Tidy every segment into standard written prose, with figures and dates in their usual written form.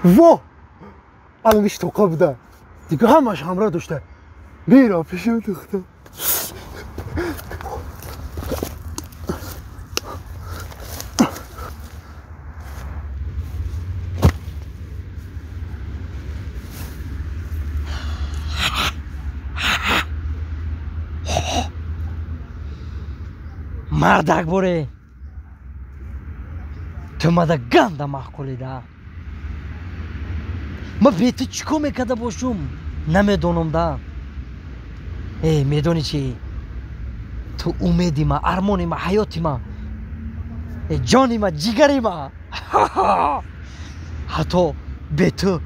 وا الان میشه توقع بوده دیگه همش همراه داشته میرا پیشم دختر مردک بوره تو مده گنده محکولی ده ما بیتی چیکو میکده باشم نمیدونم ده ای میدونی چی تو امیدی ما ارمانی ما حیاتی ما جانی ما جیگری ما حتی به تو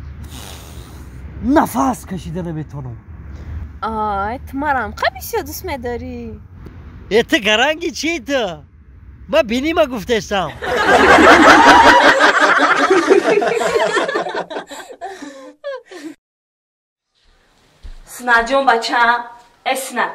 نفس کشیده نمیتونم آی تو مرام خیلی دوست میداری تو گرنگی چی تو ما بینی ما گفتستم سنا جون بچم اسنا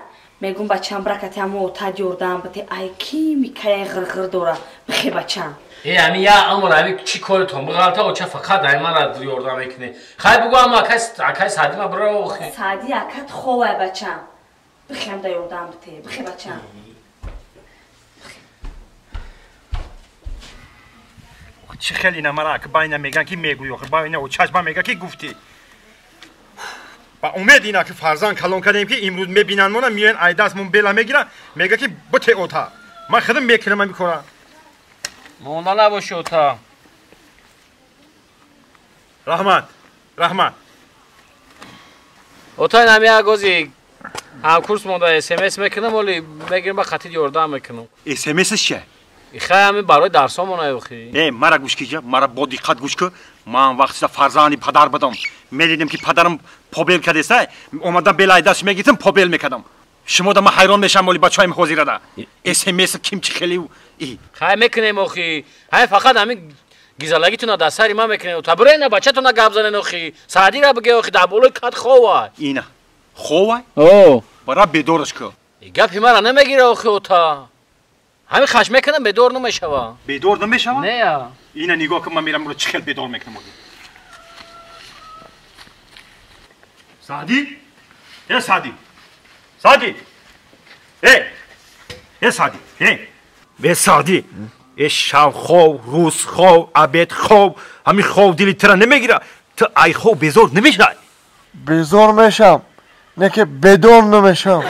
میگم بچم برکتی همو اوتا دیوردم بتی ای کی میکای غرغر دورا بخی بچم امی یا امر امی چی کارتون بغلطه او چه فقط دائما را دیوردم میکنه خیلی بگو اما اکای سادی ما برو سادی اکات خوبه بچم بخیم دیوردم بتی بخی بچم چه خیلی نمرا که باید میگن که میگویی آخه باید او چشم میگه که گفتی با امید اینا که فرزان کلان کردیم که امروز میبینن مون میان ایداس مون بلا میگیرن میگه که بته اوتا من خودم میکنم میکنم مونا نباشه اوتا رحمت اوتا نمی اگوزی هم کورس مونده اس ام اس میکنم ولی میگیرم با خطی دیوردم میکنم اس ام اس چیه خیلی برای درسامون ایوخی نه مرا گوش کیجا مرا با دقت گوش که من وقتی فرزانی پدر بدم میدیدم که پدرم پوبل کرده است اومدم بلای دست میگیتم پوبل میکردم شما دا من حیران میشم ولی بچه‌ام حاضر ده اس ام اس کیم چه خیلی خیلی میکنیم اخی های فقط همین گیزالگیتون دا سری ما میکنیم تا برای نه بچه‌تون گپ زنن اخی سعدی را بگه اخی دبولو کات خواه اینا خواه او برا بدورش که گپی مرا نمیگیره اخی اوتا همین خشم میکنم به دور نمیشوا به دور نمیشوا نه یا اینا نگاه که من میرم رو چخل به دور میکنم سعدی سعدی سعدی به سعدی شب خواب روز خواب عبید خواب همین خواب دلی ترا نمیگیره تو ای خواب بیزار نمیشه بیزار میشم نه که بدور نمیشم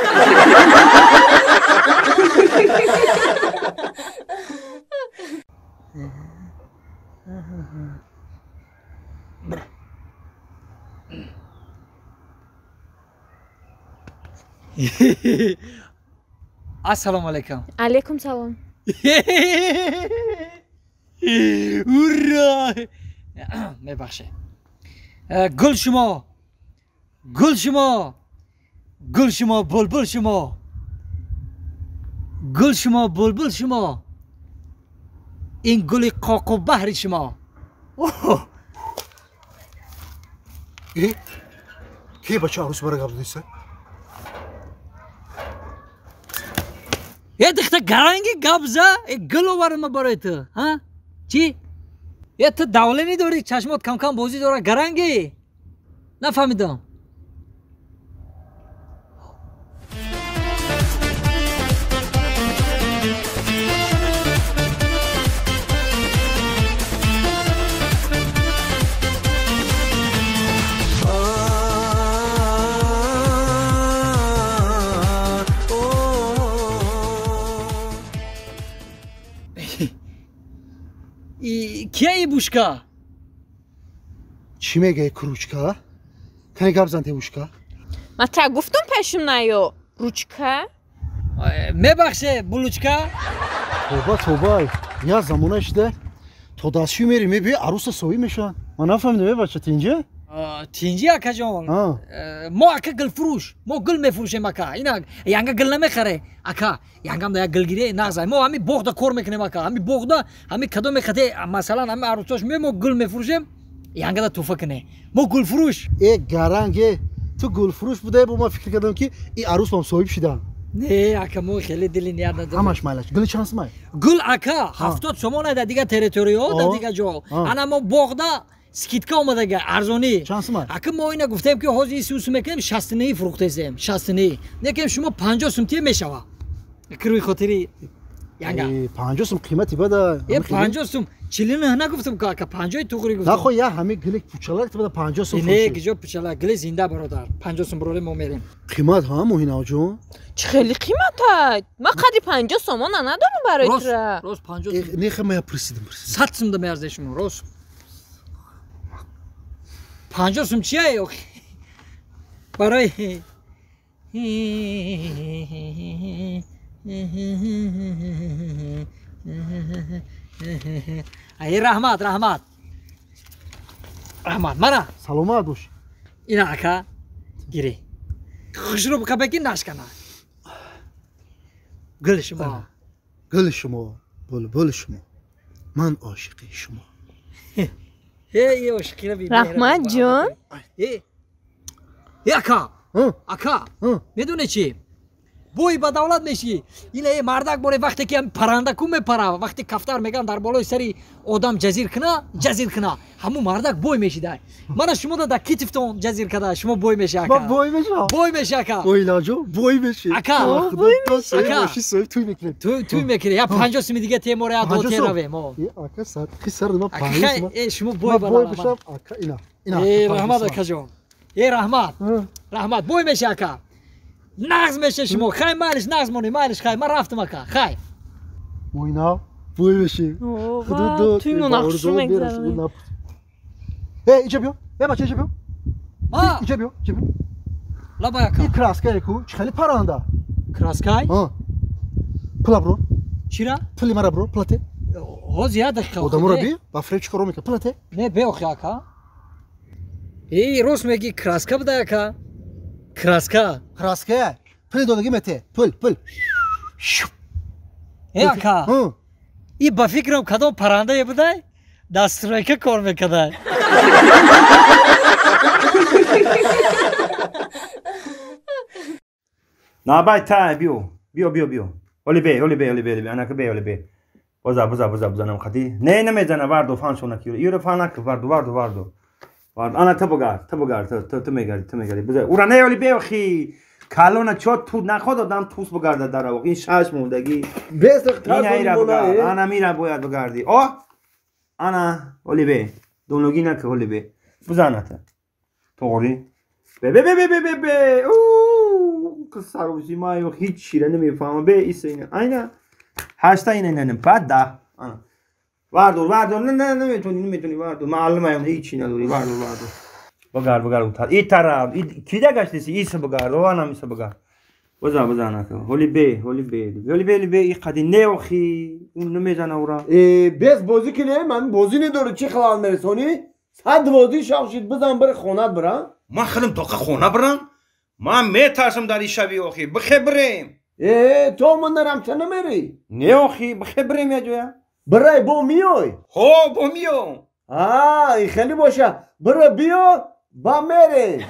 السلام علیکم علیکم سلام هورا میبخشه گل شما بلبل شما گل شما بلبل شما این گل قاق و بحر شما کی بچه عروس برای قبل دیسته یه دخته گرنگی گبزه گلو برم برای تو ها چی؟ یه تو دولینی داری چشمات کم کم بازی داره گرنگی نفهمیدم کیه ای بوشکا؟ چی میگه کروچکا؟ کنی گپ زنده بوشکا؟ من تا گفتم پیشم نیو روچکا میبخشه بلوچکا؟ توبه یا زمانش ده تا دستشوی میری میبی عروس سوی میشن من نفهمیدم بچه تینجه؟ تینجی اکا جان ما اکا گل فروش ما گل میفروشیم اکا اینا یانگا گل نمیخره اکا یانگام دا گل گیره نازای ما همین بوغدا کار میکنیم اکا همین بوغدا همین کدو میخده مثلا همین عروساش ما گل میفروشیم یانگا دا توفه کنه ما گل فروش ای گرنگه تو گل فروش بوده با ما فکر کردم که این عروس با هم صاحب شدن نه اکا ما خیلی دلی نیاد ندارم همش مالش گل چانس مای گل اکا 70 سومونه دا دیگه تریتوریو دا دیگه جو انا ما بوغدا скидка омадага арзонӣ چند سومه؟ ака мо ина гуфтем ки ҳозир 30 сум мекунем 69 фурӯхтесем 69 некем шумо 50 сум тие мешава круи хотири янга 50 сум қимати бада. 50 сум 40 нагуфтам ка ака 50 туғри гуфтам نخو یا همه گلک پوچالک تو بده 50 سوم не فروشی. гиҷо пучала гиле зинда бародар 50 сум броли мо мерем قیمت ها موهینا جون. چه خیلی قیمته من قدری 50 سومون ندارم برای рост تو рост 50 сум نه خمه پرسیدم. 100 сум да меарзеш шумо рост 50 сум чия охи барои ай раҳмат раҳмат раҳмат мана سلامت باش. ина ака гири хушрӯ қабаки нашкана гул шумо گل شما بلبل شما من عاشق شما. эй ошиқира бибин رحمت جون ака ها ака ها медоне чӣ бой ба давлат мешӣ ина мардак боре вақте ки парранда ку мепара вақте кафтар меган дар болои сари одам ҷазир кина ҳамун мардак бой мешида мана шумо да китифтон ҷазир када шумо бой меши ака با بوی میشم. бой меши ака بویلا جو بوی میشی. ака خدا تا سوی ака. باشی سوی توی میکنیم. туй мекунӣ я 50 суми дига темора я 50 доте сум. равем мо یه آکا سر خی سر ما ака 50 сум. шумо ما бой بوی бана بشم آکا اینا. اینا. раҳмат акаҷон раҳмат раҳмат бой меши ака нағз меши шумо хай майлиш нағз монӣ майлиш хай ман рафтам ака хай موینا بوی میشی. اوه توی مناقشه مگذرونی اینجا بیا. یه بچه اینجا بیا. ма اینجا بیا. اینجا بیا. лабай ака این کراسکه کو خیلی پرنده. краскай ها. پلا برو. чира پلی مرا برو. پلاته. ҳозир я дақиқа آدمو رو بی. با فریج کارو میکنه. پلاته. не бе охи ака рост меги краска буда ака краска کراسکه. پلی دادگی مته. پل. ака ها. и ба фикрам кадом паррандае будай дастройка кор мекардай نابای تا بیو اولی بی انا که بی بزا نمخدی نه نمیزنه واردو فان شونه کیو یورو فان نک واردو انا تو میگاری بزا اورا نه اولی بی خی کالونا چوت تو نخود آدم توس بگرده در واقع این شش موندگی بیس این ایرا بگرد انا میرا باید بگردی انا اولی بی دونلوگی نکه اولی بی بزنه تا توری به سروزی ما هیچ چیره نمیفهمم به ایسه اینه اینا هشتا اینه بعد ده واردور نه نمیتونی واردور معلومه هم هیچی نداری واردور بگرد اوتاد این طرف کی ده گشتیسی ایسه بگرد و آنم ایسه بگرد بزن نکه هولی بی این قدی نه اخی اون نمیزنه اورا بس بازی که نه من بازی نداره چی خلال مرسونی صد بازی شاوشید بزن بره خونت برم ما خلم توقع خونه برم ما میترسم در این شبی اخی بخبریم تو من نرم چه نمیری نه اخی بخبریم یا جویا برای با میای با میام این خیلی باشه برای بیا با میره